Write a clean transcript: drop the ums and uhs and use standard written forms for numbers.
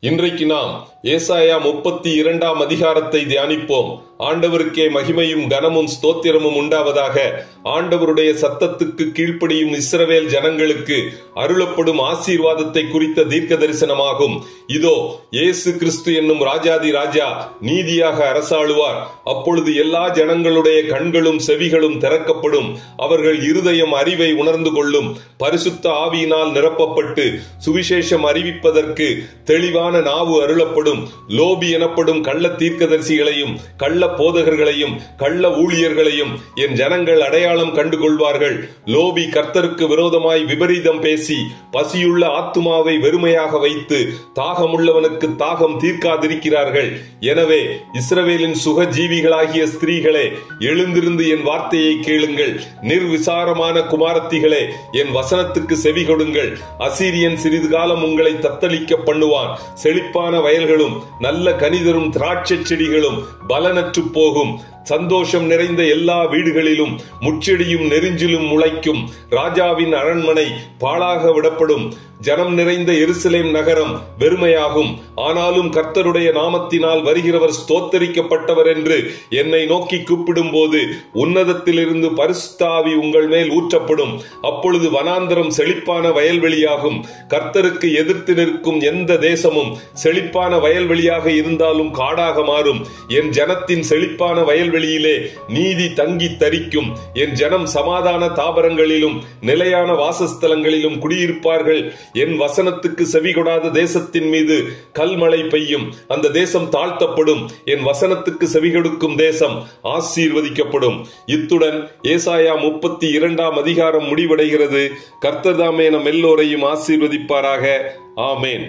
இன்றைக்கு நாம் ஏசாயா 32 அதிகாரத்தை தியானிப்போம். ஆண்டவருக்கே மகிமையும் கனமும் ஸ்தோத்திரமும் உண்டாவதாக. ஆண்டவருடைய சத்தத்துக்கு கீழ்ப்படியும் இஸ்ரவேல் ஜனங்களுக்கு அருளப்படும் ஆசீர்வாதத்தை குறித்த தீர்க்க தரிசனமாகும். இதோ இயேசு கிறிஸ்து என்னும் ராஜாதி ராஜா நீதியாக அரசாளுவார். அப்பொழுது எல்லா ஜனங்களுடைய கண்களும் செவிகளும் திறக்கப்படும். அவர்கள் இருதயம் அறிவை உணர்ந்து கொள்ளும். பரிசுத்த ஆவியினால் நிரப்பப்பட்டு சுவிசேஷம் அறிவிப்பதற்கு தெளிவான நாவு அருளப்படும். லோபி எனப்படும் கள்ள தீர்க்கதரிசிகளையும் கள்ள போதகர்களையும் கள்ள ஊழியர்களையும் என் ஜனங்கள் அடையாளம் கண்டுகொள்வார்கள். லோபி கர்த்தருக்கு விரோதமாய் விபரீதம் பேசி பசியுள்ள ஆத்துமாவை வெறுமையாக வைத்து தாகமுள்ளவனுக்கு தாகம் தீர்க்காதிருக்கிறார்கள். எனவே இஸ்ரவேலின் சுகஜீவிகளாகிய ஸ்திரீகளே, எழுந்திருந்து என் வார்த்தையை கேளுங்கள். நிர்விசாரமான குமாரத்திகளே, என் வசனத்துக்கு செவி கொடுங்கள். அசீரியன் சிறிது காலம் உங்களை தத்தளிக்க பண்ணுவான். செழிப்பான வயல்களும் நல்ல கனிதரும் திராட்சை செடிகளும் பலனற்று போகும். சந்தோஷம் நிறைந்த எல்லா வீடுகளிலும் முச்செடியும் நெரிஞ்சிலும் முளைக்கும். ராஜாவின் அரண்மனை பாழாக விடப்படும். ஜனம் நிறைந்த எருசலேம் நகரம் வெறுமையாகும். ஆனாலும் கர்த்தருடைய நாமத்தினால் வருகிறவர் ஸ்தோத்தரிக்கப்பட்டவர் என்று என்னை நோக்கி கூப்பிடும் போது உன்னதத்திலிருந்து பரிசுத்த ஆவி உங்கள் மேல் ஊற்றப்படும். அப்பொழுது வனாந்தரம் செழிப்பான வயல்வெளியாகும். கர்த்தருக்கு எதிர்த்து நிற்கும் எந்த தேசமும் செழிப்பான வயல்வெளியாக இருந்தாலும் காடாக மாறும். என் ஜனத்தின் செழிப்பான வயல்வெளியிலே நீதி தங்கி தரிக்கும். என் ஜனம் சமாதான தாபரங்களிலும் நிலையான வாசஸ்தலங்களிலும் குடியிருப்பார்கள். என் வசனத்துக்கு செவிகொடாத தேசத்தின் மீது கல்மழை பெய்யும். அந்த தேசம் தாழ்த்தப்படும். என் வசனத்துக்கு செவிகொடுக்கும் தேசம் ஆசீர்வதிக்கப்படும். இத்துடன் ஏசாயா 32 அதிகாரம் முடிவடைகிறது. கர்த்தர் தாமே நம் எல்லோரையும் ஆசீர்வதிப்பாராக. ஆமேன்.